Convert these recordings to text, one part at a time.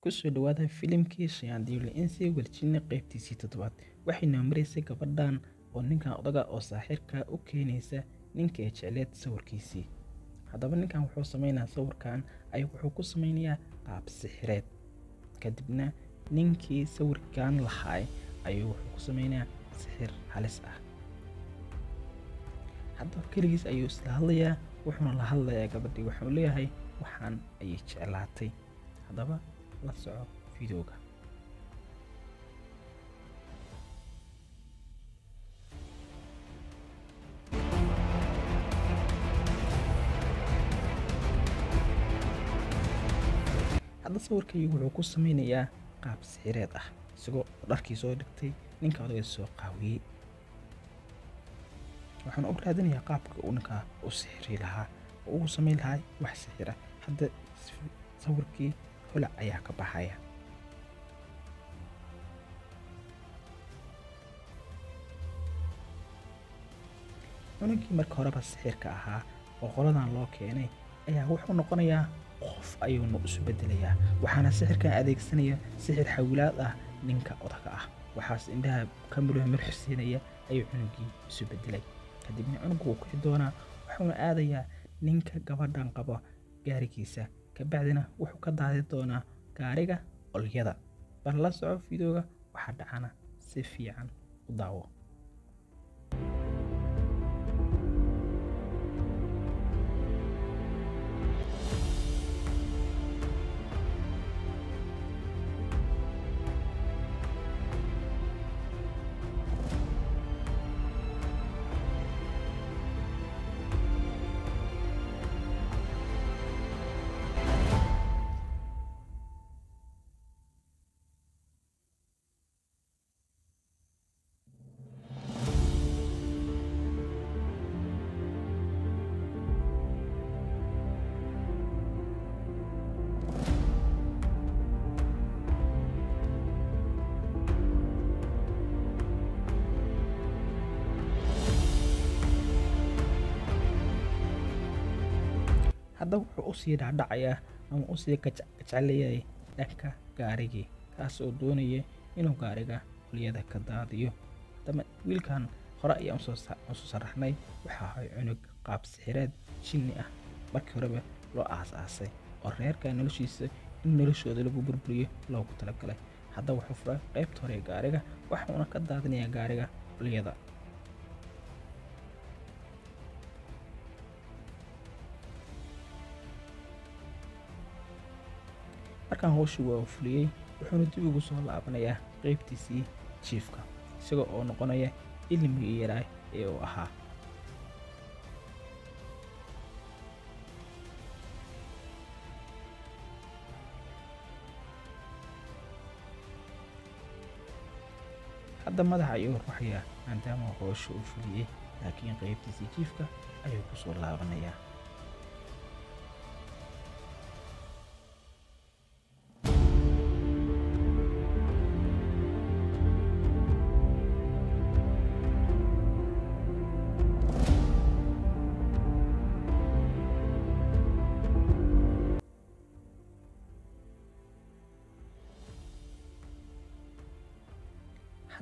kusoo dhawaada filimkii Shayaandile Insi Waljinni qaybtiisii 7 waxayna maraysay gabadhan oo ninkan odaga oo saaxirka u keenaysa ninka ay jecleed sawirkiisii. Haddaba ninkan wuxuu sameynaa sawirkan wuxuu ku sameynayaa qaab sixireed. Kadibna ninkii sawirkan lahaay ayuu wuxuu ku sameynayaa sixir halis ah. Haddaba kaligiis ayuu isla hadlayaa, wuxuuna la hadlayaa gabadhii, wuxuu leeyahay waxaan ayay jeclaatay. Haddaba la soco fiidiyowga. Hadda sawirkaygu wuxuu ku sameynayaa qaab sixireed ah, isagoo dharkii soo dhigtay ninka odaga soo qaawiyey. waxaan u raadinayaa qaabka uu ninka u sixiri lahaa oo uu sameyn lahaa wax sixir ah. Hadda sawirkii holac ayaa ka baxaya. cunugii marka horeba sixirka ahaa oo qoladan loo keenay ayaa wuxuu noqonayaa qof ayuuna isu bedelayaa. waxaana sixirkan adeegsanaya sixir xawilaad ah ninka odaga ah. waxaas indhaha ka marxusinaya ayuu cunugii isu bedelay. kadibna cunugu wuu kici doonaa, wuxuuna aadayaa ninka gabadhan qabo gaarigiisa. kabacdina wuxuu ka daadi doonaa gaariga olyada. bal la soco fiidiyowga waxa dhacana si fiican u daawo. hadda wuxuu u sii dhacdhacayaa ama u sii gajacleeyay dhanka gaarigii, kaas oo doonaya inuu gaariga olyada ka daadiyo. haddaba wiilkan hore ayaan soo sharaxnay waxa ahay cunug qaab sixireed jinni ah markii horeba loo aasaasay oo reerka noloshiisa in noloshooda lagu burburiyo loogu talagalay. hadda wuxuu furay qaybta hore ee gaariga, waxuuna ka daadinayaa gaariga olyada. markaan hawshu waa fuliyey, wuxuuna dib ugu soo laabanayaa qaybtiisii jiifka, isagoo oo noqonaya ilmigii yaraa ee uu ahaa. hadda madaxa ayuu ruxayaa maadaama hawshu uu fuliyey, laakiin qaybtiisii jiifka ayuu ku soo laabanayaa.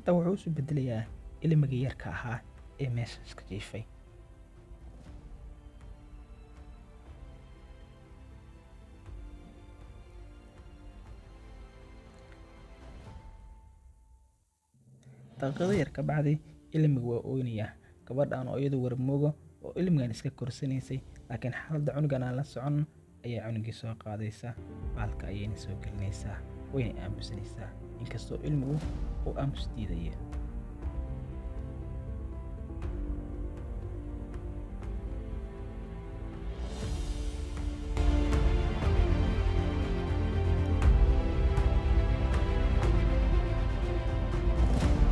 hadda wuxuu isu bedelayaa ilmigii yarka ahaa ee meesha iska jiifay. daqiiqado yar ka bacdi ilmigu waa ooynayaa. gabadhan oo iyadu warmooga oo ilmigan iska korsanaysay, laakiin xaaladda cunugan aan la socon ayaa cunugii soo qaadaysa, baalka ayayna soo gelinaysaa, wayna aamusanaysaa inkastoo ilmigu uu aamus diidaya.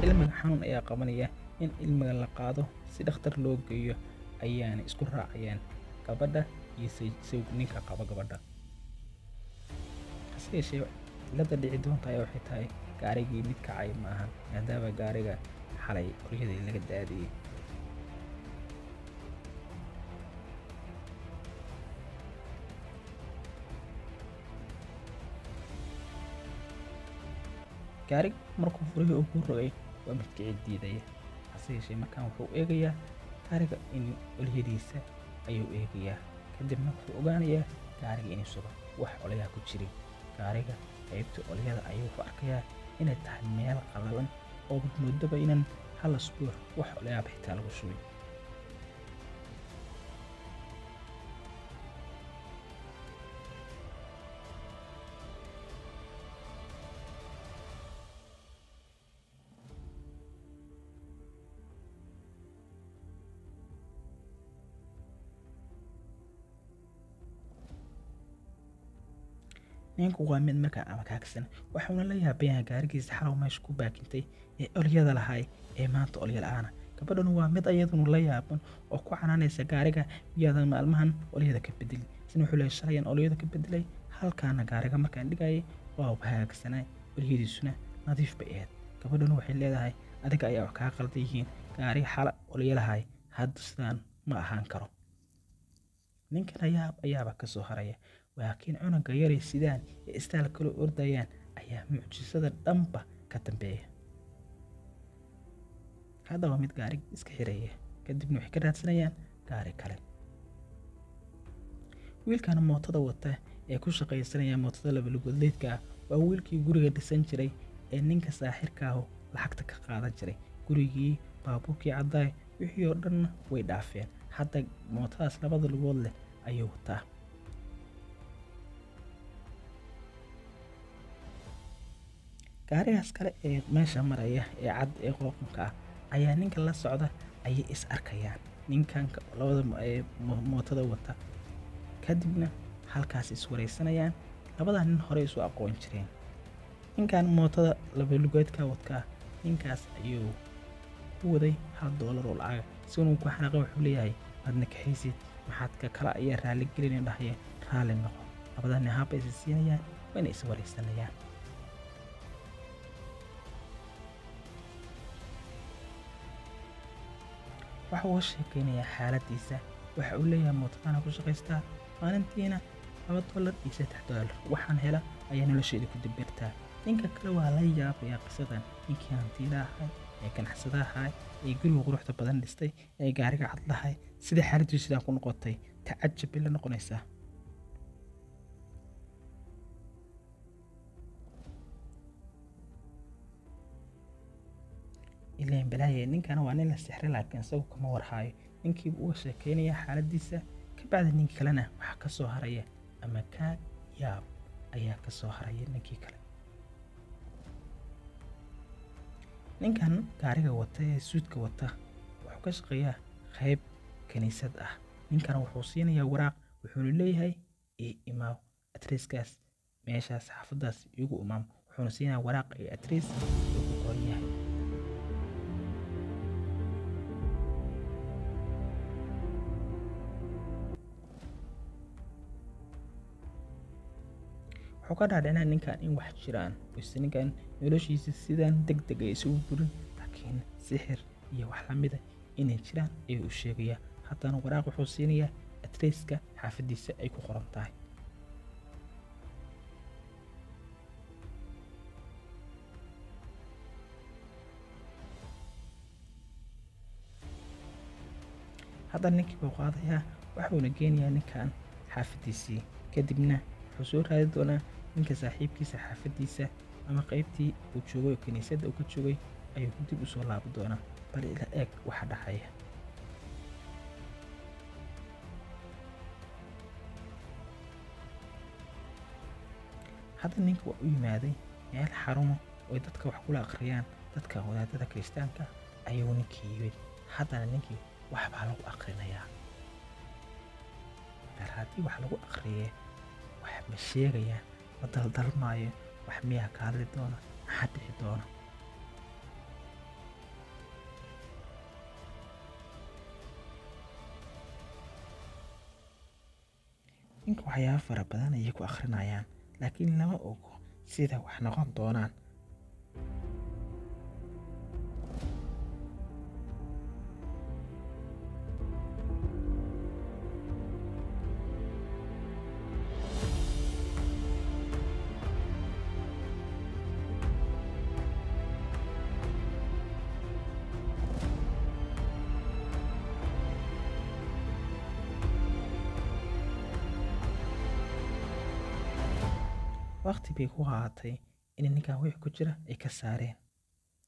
ilmiga xanuun ayaa qabanaya in ilmiga la qaado si dhakhtar loo geeyo, ayaana isku raacayaan gabadha iyo ninka qaba gabadha. hase yeeshee cilada dhici doonta ayaa waxay tahay gaarigii mid kacay maahan, maadaama gaariga xalay olyadii laga daadiyey. gaariga markuu furihii uu ku rogay waa mid kici diidaya. hase yeeshee markaan wuxuu eegayaa gaariga in olyadiisa ayuu eegayaa, kadibna wuxuu ogaanayaa gaariga inuusan wax olyaa ku jirin. gaariga qaybta olyada ayuu wuxuu arkayaa inay tahay meel qallalan oo moodaba inaan hal asbuuc wax olyaaba xitaa lagu shubin. ninku waa mid markaa ama kaagsan, waxauna la yaabayaa gaarigiisa xalow meesha ku baakintay ee olyada lahay ee maanta olya la'aana. gabadhanu waa mid ayadunu la yaaban oo ku canaanaysa gaariga miyaadan maalmahan olyada ka bedeli. isna wuxuu leeyahay shalayaan olyada ka bedelay, halkaana gaariga markaan dhigayay waa hagaagsanay, olyadiisuna nadiif bay ahayd. gabadhanu waxay leedahay adiga ayaa wax kaa qaldan yihiin, gaariga xala olya lahay hadda sidaan ma ahaan karo. ninkan ayaaba ka soo haraya, laakiin cunuga yaray sidaan ee istaal kale ordayaan ayaa mucjisada dhanba ka dambeeya. haddaba mid gaari iska xiraya, kadibna waxay ka raadsanayaan gaari kale. wiilkan mootada wata ee ku shaqaysanaya mootada labalugoodleedka ah waa wiilkii guriga dhisan jiray ee ninka saaxirkaahu lacagta ka qaadan jiray. gurigii, baabuurkii caddaay wixii oo dhanna way dhaafeen. hadda mootadaas labada lugood leh ayuu wataa. gaarigaas kale ee meesha maraya ee cad ee qooqanka ah ayaa ninka la socda ayay is arkayaan, ninkan labada mootada wata. kadibna halkaas is wareysanayaan. labadaa nin hore isu aqoon jireen. ninkan mootada labalugeedka wadka ninkaas ayuu ku waday $1 oo lacag, isaguna ku xanaaqay wuxuu leeyahay adna kaxaysid maxaad ka kala ayaa raali gelin dhahaya raali noqo. labadaa nin haaba is siinayaan wayna is wareysanayaan. waxa uu sheekaynayaa xaaladiisa. waxa uu leeyahay mootadana ku shaqaystaa maalintiina $2 waxaan hela ayaa nolosheeda ku dibirtaa. ninka kale waa la yaabayaa qisadan. ninkii hantiila ahay ee ganacsada ahay ee guriga quruxda badan dhistay ee gaariga cad lahay sida xaaladiisu sidaa ku noqotay tacajab la noqonaysaa. ileen balaaye ninkana waa nin la sixray laakiin isagu kama warhaayo. ninkii uu sheekaynaya xaaladiisa, ka bacdi ninka kalena waxa ka soo haraya ama ka yaab ayaa ka soo haraya ninkii kale. ninkan gaariga wata ee suudka wata wuxuu ka shaqeeyaa qayb kaniisad ah. ninkana wuxuu siinayaa waraaq, wuxuuna leeyahay imaaw adreeskaas meeshaas xaafadaas igu imaam. wuxuuna siinayaa waraaq iyo adrees uu ku qoran yahay. wuxuu ka dhaadhinaa ninkan in wax jiraan, ise ninkan noloshiisa sidaan degdeg ay isugu burin, laakiin sixir iyo wax lamida inay jiraan ayuu u sheegayaa. haddana waraaq wuxuu siinayaa adreeska xaafadiisa ay ku qoran tahay. hadda ninkii buu qaadayaa, waxuuna geenayaa ninkan xaafadiisii. kadibna wuxuu soo raadi doonaa ninka saaxiibkiisa xaafadiisa ama qaybtii uu joogay kaniisadda uu ka joogay ayuu dib u soo laabi doonaa. bal ila eeg waxa dhacaya. hadda ninka waa u yimaaday meel xarumo oo dadka wax kula akhriyaan, dadka wadaadada kiristaanka ayuu ninkii yimid. haddana ninkii waxbaa lagu akhrinayaa. bal haddii wax lagu akhriyee wax ma sheegayaan, ma daldalmaayo, wax miyaa ka hadli doona, maxaa dhici doona. ninka waxyaabo fara badan ayay ku akhrinayaan, laakiin lama ogo sida wax noqon doonaan. waqti bay ku qaadatay in ninkan wixii ku jira ay ka saareen.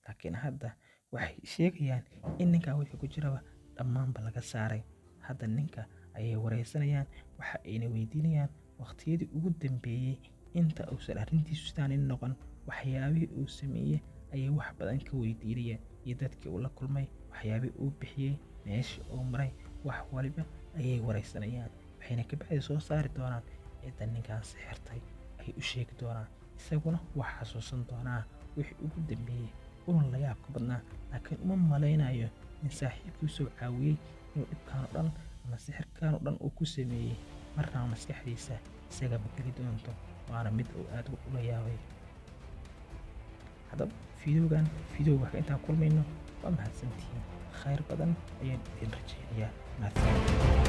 Laakiin hadda waxay sheegayaan in ninkan wixii ku jiraba dhammaanba laga saaray. Hadda ninka ayay wareysanayaan, waxa ayna weydiinayaan waqtiyadii ugu dambeeyay inta uusan arrintiisu sidaan noqon, waxyaabihii uu sameeyay ayay wax badan ka weydiinayaan, iyo dadkii uu la kulmay, waxyaabihii uu bixiyay, meeshii uu maray, wax waliba ayay wareysanayaan. Waxayna ka bacdi soo saari doonaan cidda ninkan sixirtay ay u sheegi doonaan. Isaguna wax xasuusan doonaa wixii ugu dambeeyay una la yaabka badnaa. Laakiin uma malaynayo in saaxiibkii soo caawiyay inuu dhibkaan oo dhan ama sixirkaan oo dhan uu ku sameeyay. Marnaba maskaxdiisa isaga ma geli doonto, waana mid uu aad ula yaabay. haddaba fiidiyowga intaan kulmayno waa mahadsantihiin. Khayr badan ayaan idin rajaynayaa. mahadsanid.